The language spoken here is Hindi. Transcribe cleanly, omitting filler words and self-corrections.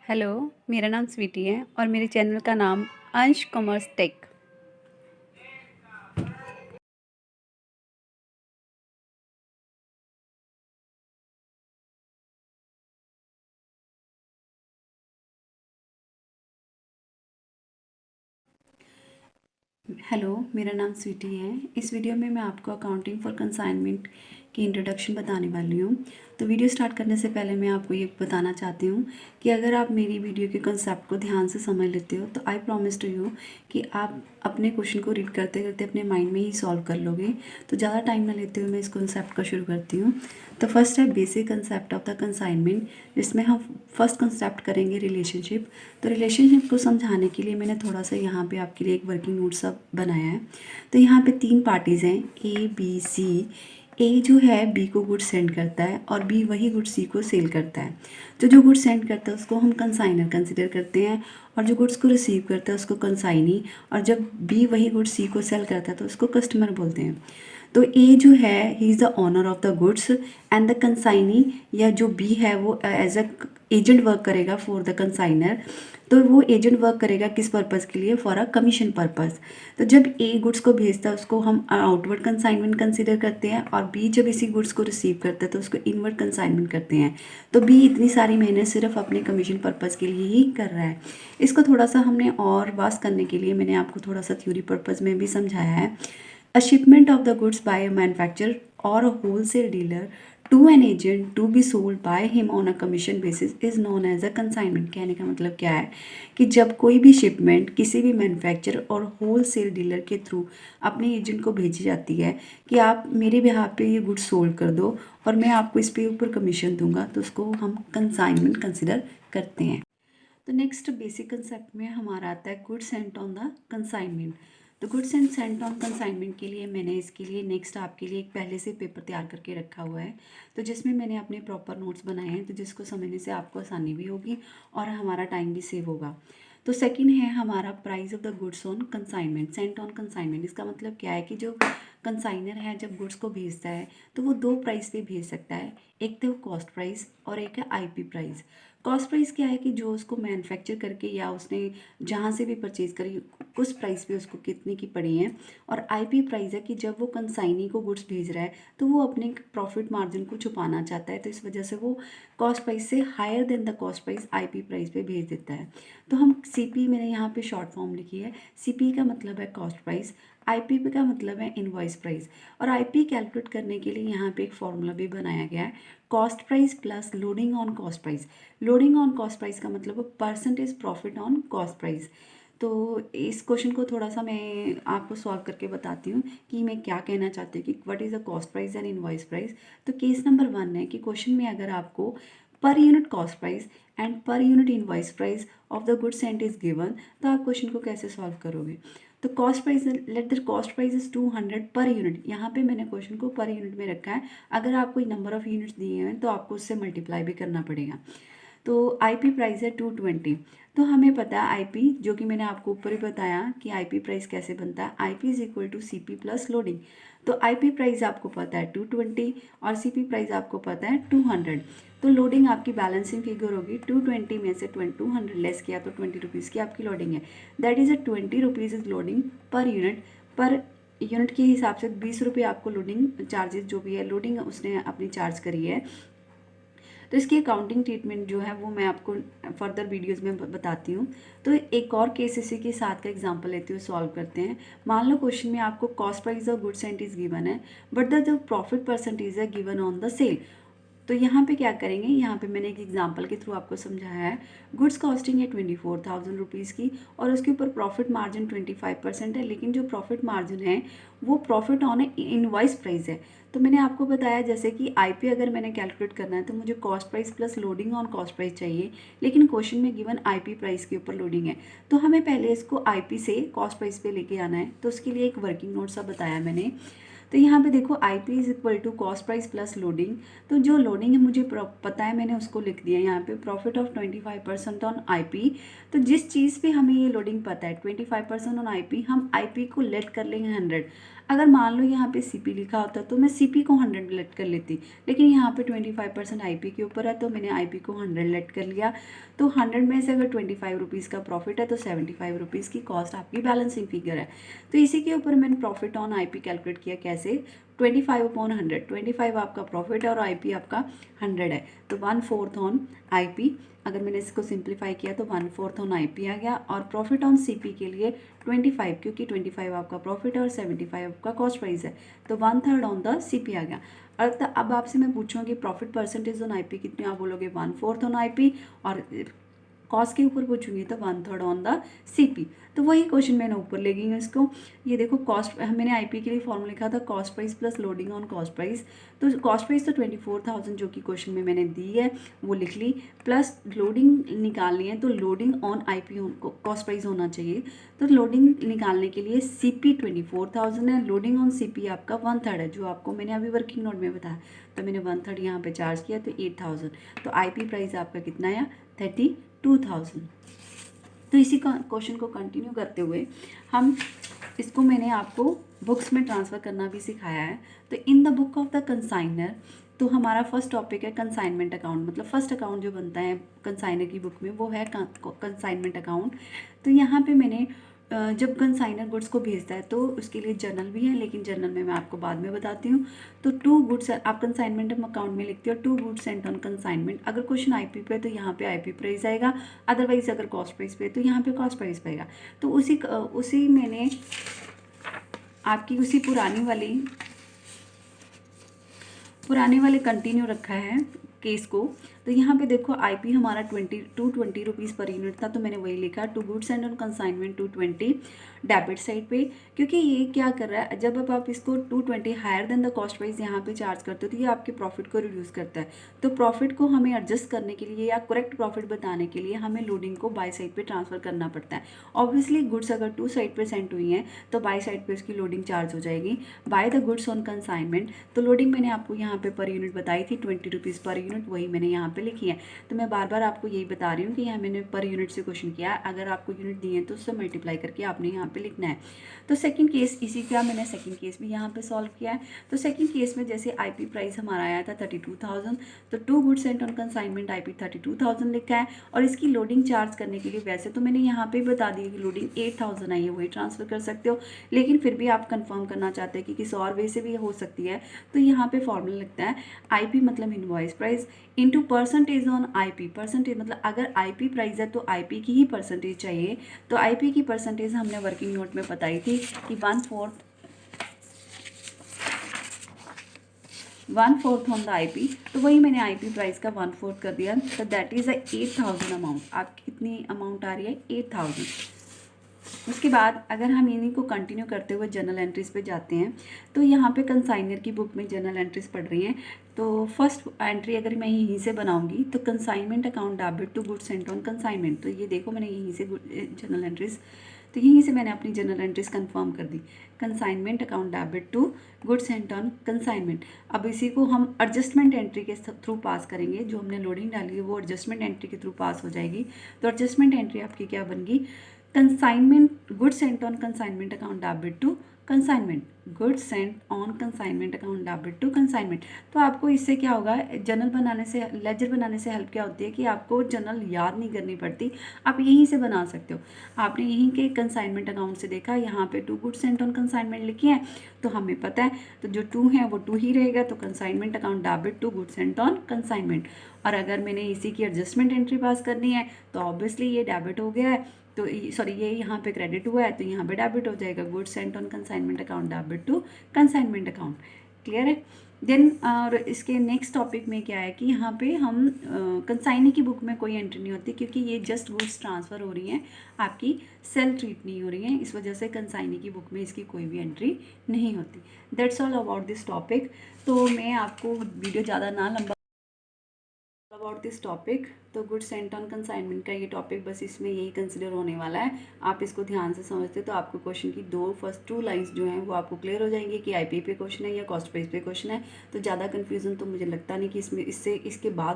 हेलो, मेरा नाम स्वीटी है और मेरे चैनल का नाम अंश कॉमर्स टेक। हेलो, मेरा नाम स्वीटी है। इस वीडियो में मैं आपको अकाउंटिंग फॉर कंसाइनमेंट की इंट्रोडक्शन बताने वाली हूँ। तो वीडियो स्टार्ट करने से पहले मैं आपको ये बताना चाहती हूँ कि अगर आप मेरी वीडियो के कंसेप्ट को ध्यान से समझ लेते हो तो आई प्रॉमिस टू यू कि आप अपने क्वेश्चन को रीड करते करते अपने माइंड में ही सॉल्व कर लोगे। तो ज़्यादा टाइम ना लेते हुए मैं इस कंसेप्ट को शुरू करती हूँ। तो फर्स्ट है basic concept of the consignment, जिसमें हम फर्स्ट कंसेप्ट करेंगे रिलेशनशिप। तो रिलेशनशिप को समझाने के लिए मैंने थोड़ा सा यहाँ पे आपके लिए एक वर्किंग नोट सा बनाया है। तो यहाँ पे 3 पार्टीज़ हैं, ए बी सी। ए जो है बी को गुड्स सेंड करता है और बी वही गुड्स सी को सेल करता है। तो जो गुड्स सेंड करता है उसको हम कंसाइनर कंसिडर करते हैं और जो गुड्स को रिसीव करता है उसको कंसाइनी। और जब बी वही गुड्स सी को सेल करता है तो उसको कस्टमर बोलते हैं। तो ए जो है he is the owner of the goods and the consignee, या जो बी है वो एज अ एजेंट वर्क करेगा फॉर द कंसाइनर। तो वो एजेंट वर्क करेगा किस पर्पज़ के लिए? For a commission purpose. तो जब ए गुड्स को भेजता है उसको हम आउटवर्ड कंसाइनमेंट कंसिडर करते हैं और बी जब इसी गुड्स को रिसीव करता है तो उसको इनवर्ड कंसाइनमेंट करते हैं। तो बी इतनी सारी मेहनत सिर्फ अपने कमीशन पर्पज़ के लिए ही कर रहा है। इसको थोड़ा सा हमने और वास्ट करने के लिए मैंने आपको थोड़ा सा थ्योरी पर्पज़ में भी समझाया है। A shipment of the goods by a manufacturer or a wholesale dealer to an agent to be sold by him on a commission basis is known as a consignment। कहने का मतलब क्या है कि जब कोई भी शिपमेंट किसी भी मैन्युफैक्चरर और होलसेल डीलर के थ्रू अपने एजेंट को भेजी जाती है कि आप मेरे बिहाफ पे ये गुड्स सोल्ड कर दो और मैं आपको इस पे ऊपर कमीशन दूंगा, तो उसको हम कंसाइनमेंट कंसिडर करते हैं। तो नेक्स्ट बेसिक कंसेप्ट में हमारा आता है goods sent on the consignment. तो goods and sent on consignment के लिए मैंने इसके लिए नेक्स्ट आपके लिए एक पहले से पेपर तैयार करके रखा हुआ है, तो जिसमें मैंने अपने प्रॉपर नोट्स बनाए हैं, तो जिसको समझने से आपको आसानी भी होगी और हमारा टाइम भी सेव होगा। तो सेकंड है हमारा price of the goods on consignment, Saint on consignment. इसका मतलब क्या है कि जो कंसाइनर है जब गुड्स को भेजता है तो वो 2 प्राइस पे भेज सकता है। एक तो कॉस्ट प्राइस और एक है आईपी प्राइस। कॉस्ट प्राइस क्या है कि जो उसको मैन्युफैक्चर करके या उसने जहाँ से भी परचेज करी उस प्राइस पे उसको कितने की पड़ी है। और आईपी प्राइस है कि जब वो कंसाइनी को गुड्स भेज रहा है तो वो अपने प्रॉफिट मार्जिन को छुपाना चाहता है, तो इस वजह से वो कॉस्ट प्राइस से higher than the cost price IP price पे भेज देता है। तो हम सीपी मैंने यहाँ पे शॉर्ट फॉर्म लिखी है। सीपी का मतलब है कॉस्ट प्राइस, आईपी का मतलब है इनवॉइस प्राइस। और आईपी कैलकुलेट करने के लिए यहाँ पे एक फॉर्मूला भी बनाया गया है, cost price plus loading on cost price. Loading on cost price का मतलब percentage profit on cost price. तो इस क्वेश्चन को थोड़ा सा मैं आपको सॉल्व करके बताती हूँ कि मैं क्या कहना चाहती हूँ कि what is the cost price and invoice price. तो केस नंबर 1 है कि क्वेश्चन में अगर आपको per unit cost price and per unit invoice price of the goods Saint is given, तो आप क्वेश्चन को कैसे सॉल्व करोगे? तो cost price, let the cost price is 200 per unit. यहाँ पे मैंने क्वेश्चन को पर यूनिट में रखा है। अगर आप कोई नंबर ऑफ यूनिट्स दिए हैं तो आपको उससे मल्टीप्लाई भी करना पड़ेगा। तो आईपी प्राइस है 220। तो हमें पता है आईपी, जो कि मैंने आपको ऊपर ही बताया कि आईपी प्राइस कैसे बनता है। IP is equal to CP plus loading. तो आईपी प्राइस आपको पता है 220 और सीपी प्राइस आपको पता है 200। तो लोडिंग आपकी बैलेंसिंग फिगर होगी, 220 में से 200 लेस किया तो 20 रुपीज़ की आपकी लोडिंग है। That is a 20 rupees is loading per unit. Per unit के हिसाब से 20 रुपये आपको लोडिंग चार्जेस जो भी है लोडिंग उसने अपनी चार्ज करी है। तो इसकी अकाउंटिंग ट्रीटमेंट जो है वो मैं आपको फर्दर वीडियोस में बताती हूँ। तो एक और केस इसी के साथ का एग्जांपल लेते हुए सॉल्व करते हैं। मान लो क्वेश्चन में आपको cost price of goods and is given है बट द जो प्रॉफिट परसेंटेज है गिवन ऑन द सेल। तो यहाँ पे क्या करेंगे, यहाँ पे मैंने एक एग्जांपल के थ्रू आपको समझाया है। गुड्स कॉस्टिंग है 24,000 रुपीज़ की और उसके ऊपर प्रॉफिट मार्जिन 25% है, लेकिन जो प्रॉफिट मार्जिन है वो profit on A invoice price है। तो मैंने आपको बताया जैसे कि आईपी अगर मैंने कैलकुलेट करना है तो मुझे cost price plus loading on cost price चाहिए, लेकिन क्वेश्चन में गिवन आईपी प्राइस के ऊपर लोडिंग है। तो हमें पहले इसको आईपी से कॉस्ट प्राइस पे लेके आना है, तो उसके लिए एक वर्किंग नोट सा बताया मैंने। तो यहाँ पे देखो I P is equal to cost price plus loading. तो जो लोडिंग है मुझे पता है, मैंने उसको लिख दिया यहाँ पे profit of 25% on I P. तो जिस चीज़ पे हमें ये लोडिंग पता है 25% ऑन आई पी, हम आई पी को लेट कर लेंगे 100। अगर मान लो यहाँ पे सीपी लिखा होता तो मैं सीपी को 100 लेट कर लेती, लेकिन यहाँ पे 25% आईपी के ऊपर है तो मैंने आईपी को 100 लेट कर लिया। तो 100 में से अगर 25 रुपीज़ का प्रॉफिट है तो 75 रुपीज़ की कॉस्ट आपकी बैलेंसिंग फिगर है। तो इसी के ऊपर मैंने प्रॉफिट ऑन आईपी कैलकुलेट किया। कैसे? 25/100, 25 आपका प्रॉफिट है और आईपी आपका 100 है, तो 1/4 ऑन आईपी। अगर मैंने इसको सिंप्लीफाई किया तो 1/4 ऑन आईपी आ गया, और प्रॉफिट ऑन सीपी के लिए 25, क्योंकि 25 आपका प्रॉफिट है और 75 आपका कॉस्ट प्राइस है, तो 1/3 ऑन द सीपी आ गया। अब आपसे मैं पूछूँगी प्रॉफिट परसेंटेज ऑन आईपी कितनी, आप बोलोगे 1/4 ऑन आईपी, और कॉस्ट के ऊपर पूछूंगी तो 1/3 ऑन द सीपी। तो वही क्वेश्चन मैंने ऊपर ले गई हूँ इसको। ये देखो कॉस्ट, मैंने आईपी के लिए फॉर्मूला लिखा था cost price plus loading on cost price. तो कॉस्ट प्राइस तो 24,000 जो कि क्वेश्चन में मैंने दी है वो लिख ली, प्लस लोडिंग निकालनी है तो loading on IP cost price होना चाहिए। तो लोडिंग निकालने के लिए सीपी 24,000 है, लोडिंग ऑन सीपी आपका 1/3 है, जो आपको मैंने अभी वर्किंग नोट में बताया। तो मैंने 1/3 यहाँ पे चार्ज किया तो 8,000। तो आईपी प्राइस आपका कितना आया? 32,000। तो इसी क्वेश्चन को कंटिन्यू करते हुए हम इसको, मैंने आपको बुक्स में ट्रांसफ़र करना भी सिखाया है। तो in the book of the consignor, तो हमारा फर्स्ट टॉपिक है कंसाइनमेंट अकाउंट, मतलब फर्स्ट अकाउंट जो बनता है कंसाइनर की बुक में वो है कंसाइनमेंट अकाउंट। तो यहाँ पे मैंने जब कंसाइनर गुड्स को भेजता है तो उसके लिए जर्नल भी है, लेकिन जर्नल में मैं आपको बाद में बताती हूँ। तो 2 गुड्स आप कंसाइनमेंट अकाउंट में लिखते हो 2 गुड्स सेंट ऑन कंसाइनमेंट। अगर क्वेश्चन आईपी पे तो यहाँ पे आईपी प्राइस आएगा, अदरवाइज अगर कॉस्ट प्राइस पे तो यहाँ पे कॉस्ट प्राइस पाएगा। तो उसी मैंने आपकी उसी पुराने वाले कंटिन्यू रखा है केस को। तो यहाँ पे देखो आईपी हमारा 220 रुपीज़ पर यूनिट था, तो मैंने वही लिखा 2 goods and on consignment 220 debit side पे, क्योंकि ये क्या कर रहा है, जब अब आप इसको 220 higher than the cost price यहाँ पे चार्ज करते हो तो ये आपके प्रॉफिट को रिड्यूस करता है। तो प्रॉफिट को हमें एडजस्ट करने के लिए या करेक्ट प्रॉफिट बताने के लिए हमें लोडिंग को बाय साइड पे ट्रांसफर करना पड़ता है। ऑब्वियसली गुड्स अगर 2 साइड पे सेंड हुई हैं तो बाय साइड पे उसकी लोडिंग चार्ज हो जाएगी। By the goods on consignment, तो लोडिंग मैंने आपको यहाँ पे पर यूनिट बताई थी 20 रुपीज़ पर यूनिट, वही मैंने यहाँ पे लिखी है। तो मैं बार बार आपको यही बता रही हूँ कि यहाँ मैंने पर यूनिट से क्वेश्चन किया है, अगर आपको यूनिट दिए हैं तो उससे मल्टीप्लाई करके आपने यहाँ पे लिखना है। तो सेकंड केस इसी का मैंने सेकंड केस भी यहाँ पे सॉल्व किया है। तो सेकंड केस में जैसे आईपी प्राइस हमारा आया था 32,000, तो 2 goods sent on consignment IP 32,000 लिखा है, और इसकी लोडिंग चार्ज करने के लिए वैसे तो मैंने यहाँ पे बता दी कि लोडिंग 8,000 आई है, वही ट्रांसफर कर सकते हो, लेकिन फिर भी आप कंफर्म करना चाहते हैं कि किसी और वे से भी हो सकती है, तो यहाँ पे फॉर्मूला लगता है आईपी मतलब invoice price into percentage on IP. Percentage मतलब अगर आईपी प्राइस है तो आईपी की ही परसेंटेज चाहिए। तो आईपी की परसेंटेज हमने वर्किंग नोट में बताई थी कि 1/4 ऑन द आईपी, तो वही मैंने आईपी प्राइस का 1/4 कर दिया। तो दैट इज़ 8,000 अमाउंट। आपकी कितनी अमाउंट आ रही है? 8,000। उसके बाद अगर हम इन्हीं को कंटिन्यू करते हुए जर्नल एंट्रीज पे जाते हैं, तो यहाँ पे कंसाइनर की बुक में जर्नल एंट्रीज पढ़ रही हैं। तो फर्स्ट एंट्री अगर मैं यहीं से बनाऊंगी तो consignment account debit to goods sent on consignment, तो ये देखो मैंने यहीं से जर्नल एंट्रीज, तो यहीं से मैंने अपनी जर्नल एंट्रीज कंफर्म कर दी। Consignment account debit to goods sent on consignment. अब इसी को हम एडजस्टमेंट एंट्री के थ्रू पास करेंगे, जो हमने लोडिंग डाली है वो एडजस्टमेंट एंट्री के थ्रू पास हो जाएगी। तो एडजस्टमेंट एंट्री आपकी क्या बन गई? Consignment goods sent on consignment account debit to consignment, goods sent on consignment account debit to consignment. तो आपको इससे क्या होगा, जर्नल बनाने से, लेजर बनाने से हेल्प क्या होती है कि आपको जर्नल याद नहीं करनी पड़ती, आप यहीं से बना सकते हो। आपने यहीं के कंसाइनमेंट अकाउंट से देखा, यहाँ पे 2 गुड्स सेंट ऑन कंसाइनमेंट लिखी है, तो हमें पता है तो जो 2 है वो 2 ही रहेगा। तो consignment account debit to goods sent on consignment. और अगर मैंने इसी की एडजस्टमेंट एंट्री पास करनी है तो ऑब्वियसली ये डेबिट हो गया है, तो सॉरी ये यहाँ पे क्रेडिट हुआ है तो यहाँ पे डेबिट हो जाएगा। Goods sent on consignment account debit to consignment account. Clear है? देन और इसके नेक्स्ट टॉपिक में क्या है कि यहाँ पे हम कंसाइनी की बुक में कोई एंट्री नहीं होती, क्योंकि ये जस्ट गुड्स ट्रांसफ़र हो रही हैं, आपकी सेल ट्रीट नहीं हो रही हैं, इस वजह से कंसाइनी की बुक में इसकी कोई भी एंट्री नहीं होती। That's all about this topic. तो मैं आपको वीडियो ज़्यादा ना लंबा अबाउट दिस टॉपिक, तो गुड सेंट ऑन कंसाइनमेंट का ये टॉपिक बस इसमें यही कंसिडर होने वाला है। आप इसको ध्यान से समझते तो आपको क्वेश्चन की फर्स्ट 2 लाइंस जो हैं वो आपको क्लियर हो जाएंगी कि आईपी पे क्वेश्चन है या कॉस्ट प्राइस पे क्वेश्चन है। तो ज़्यादा कन्फ्यूज़न तो मुझे लगता नहीं कि इसमें इसके बाद